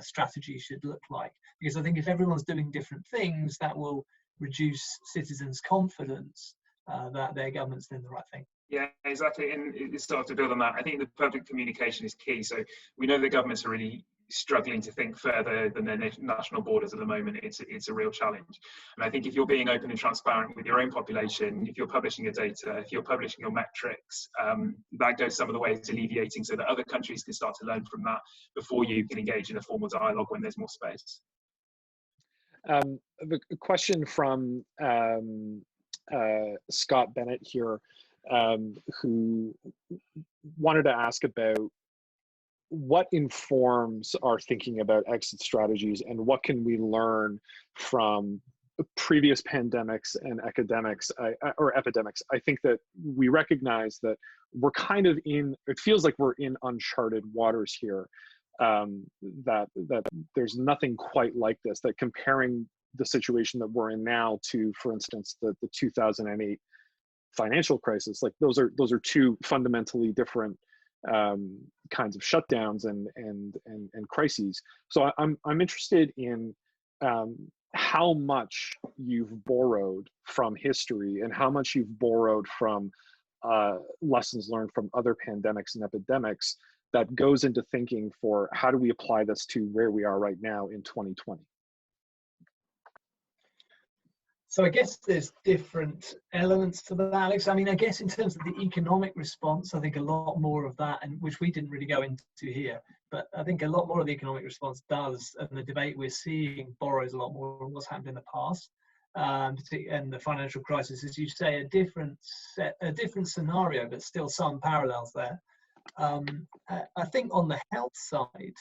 strategy should look like. Because I think if everyone's doing different things, that will reduce citizens' confidence that their government's doing the right thing. Yeah, exactly. And it's sort of to build on that, I think the public communication is key. So we know the governments are really struggling to think further than their national borders at the moment. It's a real challenge. And I think if you're being open and transparent with your own population, if you're publishing your data, if you're publishing your metrics, that goes some of the ways to alleviating so that other countries can start to learn from that before you can engage in a formal dialogue when there's more space. The question from Scott Bennett here, who wanted to ask about what informs our thinking about exit strategies and what can we learn from previous pandemics and epidemics. I think that we recognize that we're kind of it feels like we're in uncharted waters here, that there's nothing quite like this, that comparing the situation that we're in now to, for instance, the 2008 financial crisis, like those are two fundamentally different kinds of shutdowns and crises. So I'm interested in how much you've borrowed from history and how much you've borrowed from lessons learned from other pandemics and epidemics that goes into thinking for how do we apply this to where we are right now in 2020. So I guess there's different elements to that, Alex. I mean, I guess in terms of the economic response, I think a lot more of that, and which we didn't really go into here, but I think a lot more of the economic response does, and the debate we're seeing borrows a lot more on what's happened in the past, and the financial crisis, as you say, a different scenario, but still some parallels there. I think on the health side,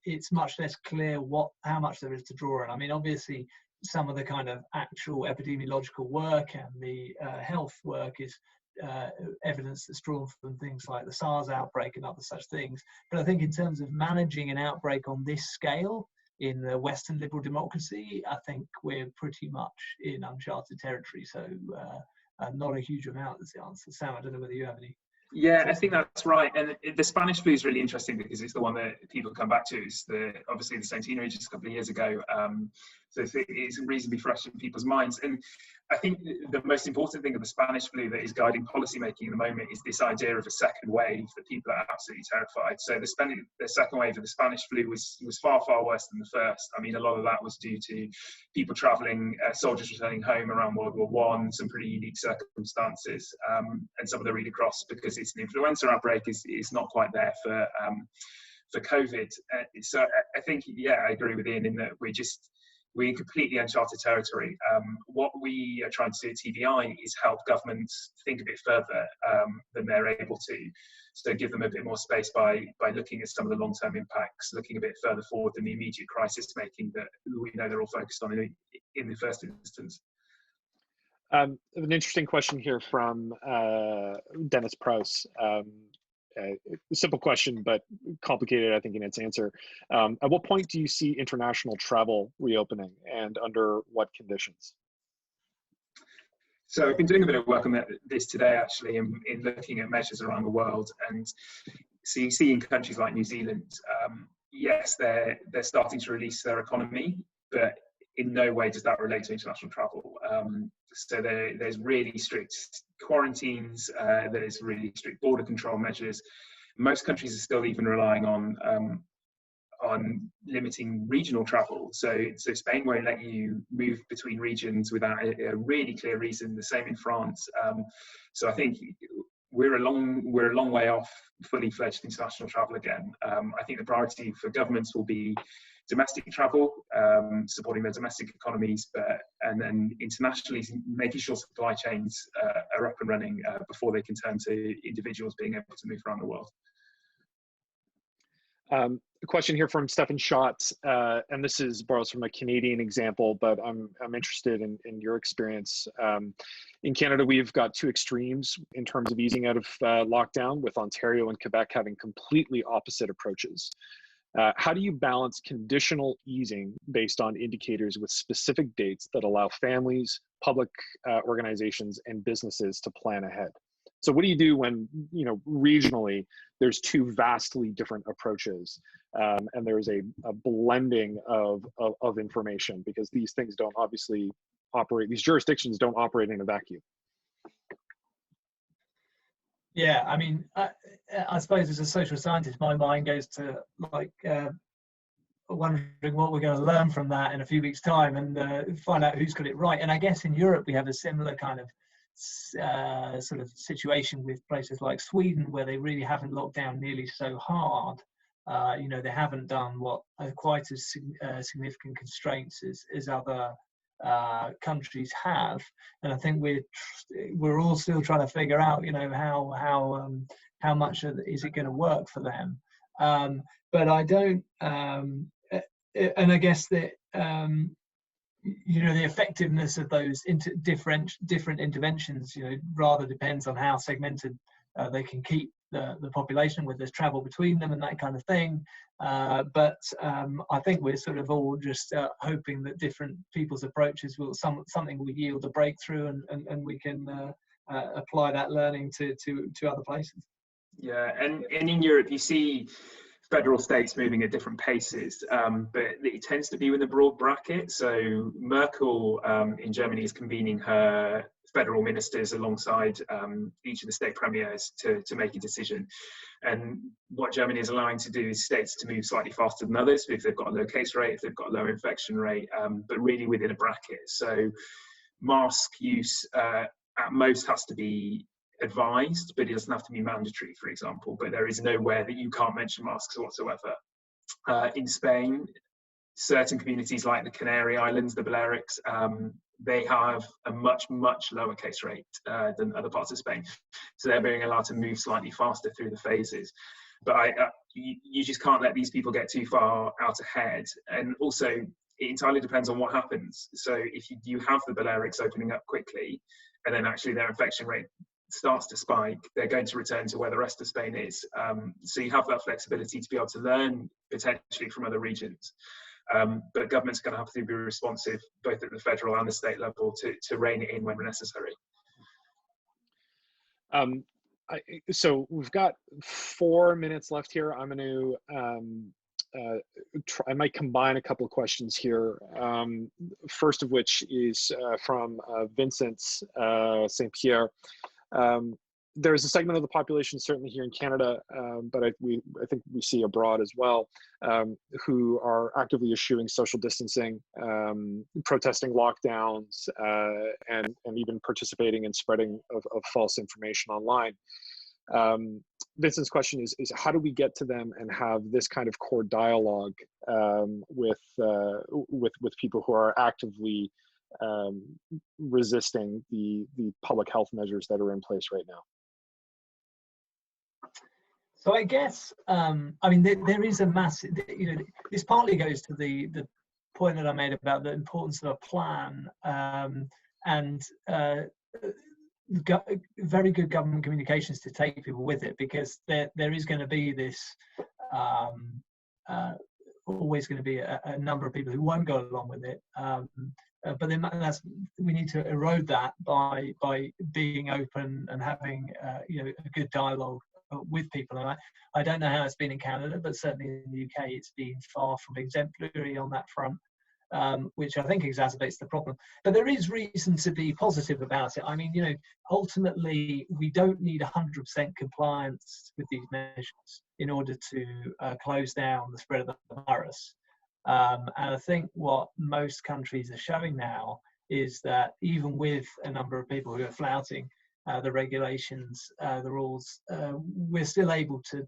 it's much less clear how much there is to draw on. I mean, obviously, some of the kind of actual epidemiological work and the health work is evidence that's drawn from things like the SARS outbreak and other such things. But I think in terms of managing an outbreak on this scale in the Western liberal democracy, I think we're pretty much in uncharted territory. So not a huge amount is the answer. Sam, I don't know whether you have any. Yeah, I think that's right. And the Spanish flu is really interesting because it's the one that people come back to. It's obviously the centenary just a couple of years ago. So it's reasonably fresh in people's minds. And I think the most important thing of the Spanish flu that is guiding policymaking at the moment is this idea of a second wave that people are absolutely terrified. So the second wave of the Spanish flu was far, far worse than the first. I mean, a lot of that was due to people traveling, soldiers returning home around World War I, some pretty unique circumstances, and some of the read across because it's an influenza outbreak is not quite there for COVID. So I think, yeah, I agree with Ian in that we're in completely uncharted territory. What we are trying to do at TBI is help governments think a bit further than they're able to. So give them a bit more space by looking at some of the long-term impacts, looking a bit further forward than the immediate crisis making that we know they're all focused on in the first instance. An interesting question here from Dennis Prouse. A simple question, but complicated, I think, in its answer. At what point do you see international travel reopening, and under what conditions? So I've been doing a bit of work on this today, actually, in looking at measures around the world. And so you see in countries like New Zealand, yes, they're starting to release their economy, but in no way does that relate to international travel. So there's really strict quarantines, there's really strict border control measures. Most countries are still even relying on limiting regional travel. So Spain won't let you move between regions without a really clear reason. The same in France. So I think we're a long way off fully fledged international travel again. I think the priority for governments will be domestic travel, supporting their domestic economies, and then internationally making sure supply chains are up and running before they can turn to individuals being able to move around the world. A question here from Stephen Schott, and this borrows from a Canadian example, but I'm interested in your experience. In Canada, we've got two extremes in terms of easing out of lockdown, with Ontario and Quebec having completely opposite approaches. How do you balance conditional easing based on indicators with specific dates that allow families, public organizations, and businesses to plan ahead? So what do you do when, regionally, there's two vastly different approaches, and there's a blending of information, because these things don't obviously operate, these jurisdictions don't operate in a vacuum? Yeah, I mean, I suppose as a social scientist, my mind goes to wondering what we're going to learn from that in a few weeks' time, and find out who's got it right. And I guess in Europe we have a similar kind of sort of situation with places like Sweden, where they really haven't locked down nearly so hard. They haven't done what are quite as significant constraints as other countries have, and I think we're all still trying to figure out, how much is it going to work for them. But I don't, and I guess that the effectiveness of those different interventions, rather depends on how segmented they can keep the population, whether there's travel between them and that kind of thing. But I think we're sort of all just hoping that different people's approaches something will yield a breakthrough, and we can apply that learning to other places. Yeah, and in Europe you see federal states moving at different paces, but it tends to be with a broad bracket. So Merkel in Germany is convening her federal ministers alongside each of the state premiers to make a decision. And what Germany is allowing to do is states to move slightly faster than others if they've got a low case rate, if they've got a low infection rate, but really within a bracket. So mask use at most has to be advised, but it doesn't have to be mandatory, for example. But there is nowhere that you can't mention masks whatsoever. In Spain, certain communities like the Canary Islands, the Balearics, they have a much lower case rate than other parts of Spain, so they're being allowed to move slightly faster through the phases. But you just can't let these people get too far out ahead. And also, it entirely depends on what happens. So if you have the Balearics opening up quickly, and then actually their infection rate starts to spike, they're going to return to where the rest of Spain is. So you have that flexibility to be able to learn potentially from other regions. But governments are going to have to be responsive, both at the federal and the state level, to rein it in when necessary. So we've got 4 minutes left here. I'm going to I might combine a couple of questions here. First of which is from Vincent St. Pierre. There's a segment of the population, certainly here in Canada, but I think we see abroad as well, who are actively eschewing social distancing, protesting lockdowns, and even participating in spreading of false information online. Vincent's question is how do we get to them and have this kind of core dialogue with people who are actively resisting the public health measures that are in place right now? So I guess, I mean, there is a massive, this partly goes to the point that I made about the importance of a plan, and very good government communications to take people with it, because there is going to be this always going to be a number of people who won't go along with it, but then we need to erode that by being open and having a good dialogue with people. And I don't know how it's been in Canada, but certainly in the UK it's been far from exemplary on that front, which I think exacerbates the problem. But there is reason to be positive about it. I mean, ultimately we don't need 100% compliance with these measures in order to close down the spread of the virus. And I think what most countries are showing now is that even with a number of people who are flouting the regulations, the rules, we're still able to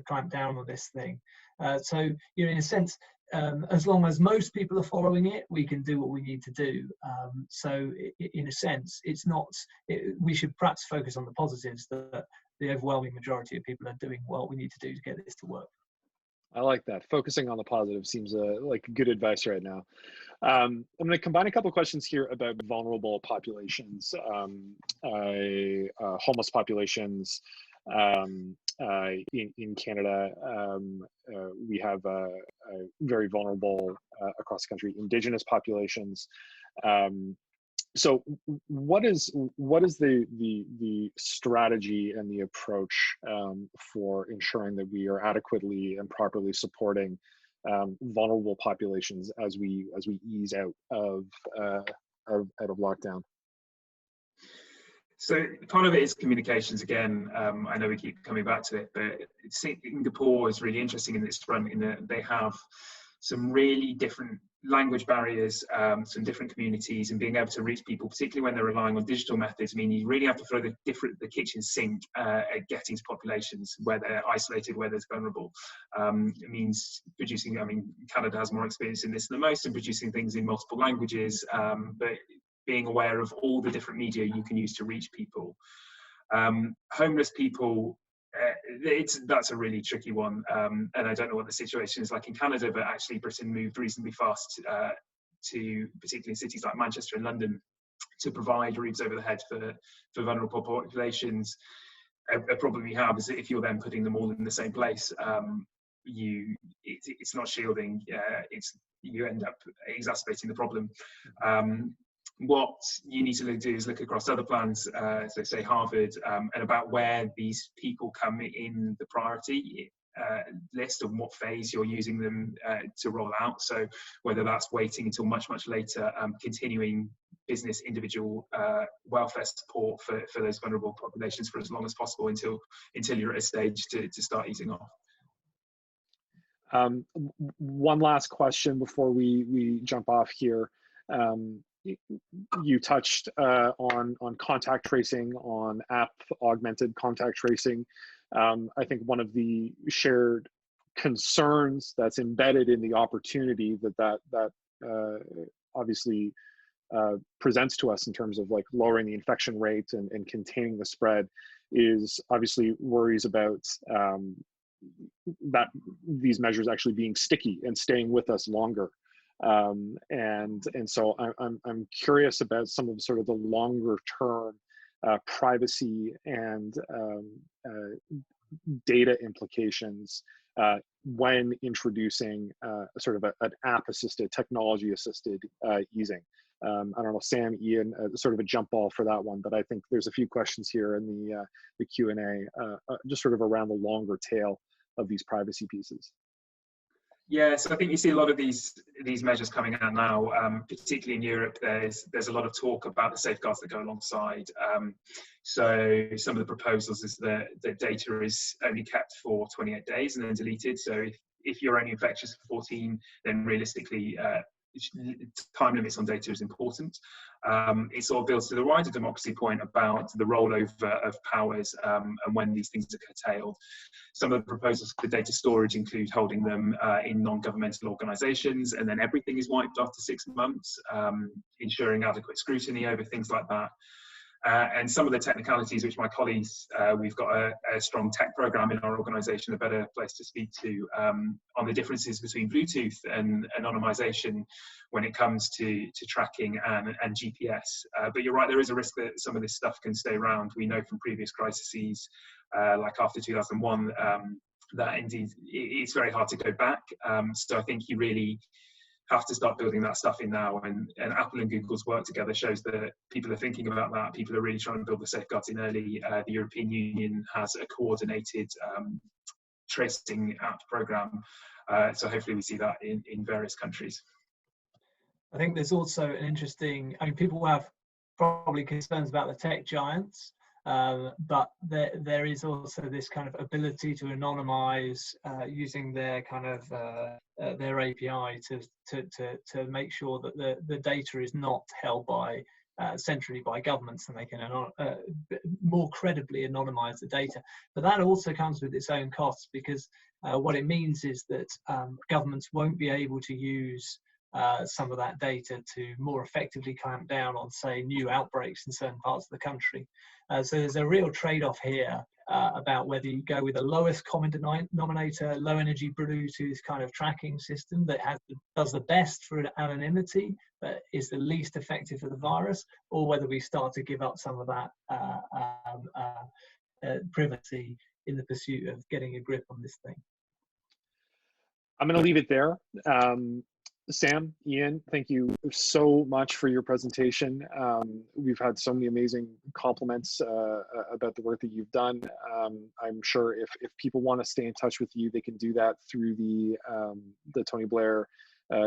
clamp down on this thing. So, in a sense, as long as most people are following it, we can do what we need to do. So, in a sense, we should perhaps focus on the positives, that the overwhelming majority of people are doing what we need to do to get this to work. I like that. Focusing on the positive seems like good advice right now. I'm going to combine a couple of questions here about vulnerable populations, homeless populations. In Canada, we have very vulnerable across the country Indigenous populations. So what is the strategy and the approach for ensuring that we are adequately and properly supporting vulnerable populations as we ease out of lockdown? So part of it is communications again. I know we keep coming back to it, but Singapore is really interesting in this front, in that they have some really different language barriers, some different communities, and being able to reach people, particularly when they're relying on digital methods. I mean, you really have to throw the kitchen sink at getting to populations where they're isolated, where they're vulnerable. It means producing, Canada has more experience in this than most, and producing things in multiple languages, but being aware of all the different media you can use to reach people. Homeless people, that's a really tricky one, and I don't know what the situation is like in Canada, but actually Britain moved reasonably fast to, particularly in cities like Manchester and London, to provide roofs over the head for vulnerable populations. A problem you have is that if you're then putting them all in the same place, it's not shielding. You end up exacerbating the problem. What you need to do is look across other plans, so say Harvard, and about where these people come in the priority list, of what phase you're using them to roll out. So whether that's waiting until much later, continuing business individual welfare support for those vulnerable populations for as long as possible until you're at a stage to start easing off. One last question before we jump off here. You touched on contact tracing, on app-augmented contact tracing. I think one of the shared concerns that's embedded in the opportunity that obviously presents to us in terms of like lowering the infection rate and containing the spread is obviously worries about that these measures actually being sticky and staying with us longer. And so I'm curious about some of sort of the longer term privacy and data implications when introducing sort of an app-assisted, technology-assisted easing. I don't know, Sam, Ian, sort of a jump ball for that one, but I think there's a few questions here in the Q&A, just sort of around the longer tail of these privacy pieces. Yeah, so I think you see a lot of these measures coming out now, particularly in Europe. There's a lot of talk about the safeguards that go alongside. So some of the proposals is that the data is only kept for 28 days and then deleted. So if you're only infectious for 14, then realistically, time limits on data is important. It sort of builds to the wider democracy point about the rollover of powers and when these things are curtailed. Some of the proposals for data storage include holding them in non-governmental organisations, and then everything is wiped after 6 months, ensuring adequate scrutiny over things like that. And some of the technicalities which my colleagues, we've got a strong tech program in our organisation, a better place to speak to, on the differences between Bluetooth and anonymisation when it comes to tracking and GPS. But you're right, there is a risk that some of this stuff can stay around. We know from previous crises, like after 2001, that indeed it's very hard to go back. So I think you really have to start building that stuff in now, and Apple and Google's work together shows that people are thinking about that. People are really trying to build the safeguards in early. The European Union has a coordinated tracing app program, so hopefully we see that in various countries. I think there's also an interesting, I mean, people have probably concerns about the tech giants, but there is also this kind of ability to anonymize using their kind of their API to make sure that the data is not held by centrally by governments, and they can more credibly anonymize the data. But that also comes with its own costs, because what it means is that governments won't be able to use some of that data to more effectively clamp down on, say, new outbreaks in certain parts of the country. So there's a real trade-off here about whether you go with a lowest common denominator, low energy Bluetooth kind of tracking system that does the best for anonymity, but is the least effective for the virus, or whether we start to give up some of that privacy in the pursuit of getting a grip on this thing. I'm going to leave it there. Sam, Ian, thank you so much for your presentation. We've had so many amazing compliments about the work that you've done. I'm sure if people want to stay in touch with you, they can do that through the Tony Blair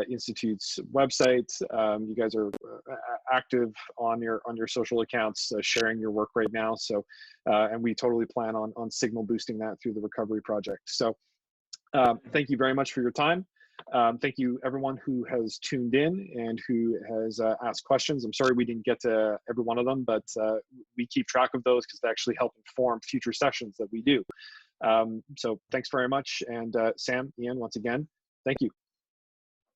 Institute's website. You guys are active on your social accounts, sharing your work right now. So, and we totally plan on signal boosting that through the recovery project. So, thank you very much for your time. Thank you everyone who has tuned in and who has asked questions. I'm sorry we didn't get to every one of them, but we keep track of those because they actually help inform future sessions that we do. So thanks very much. And Sam, Ian, once again, thank you.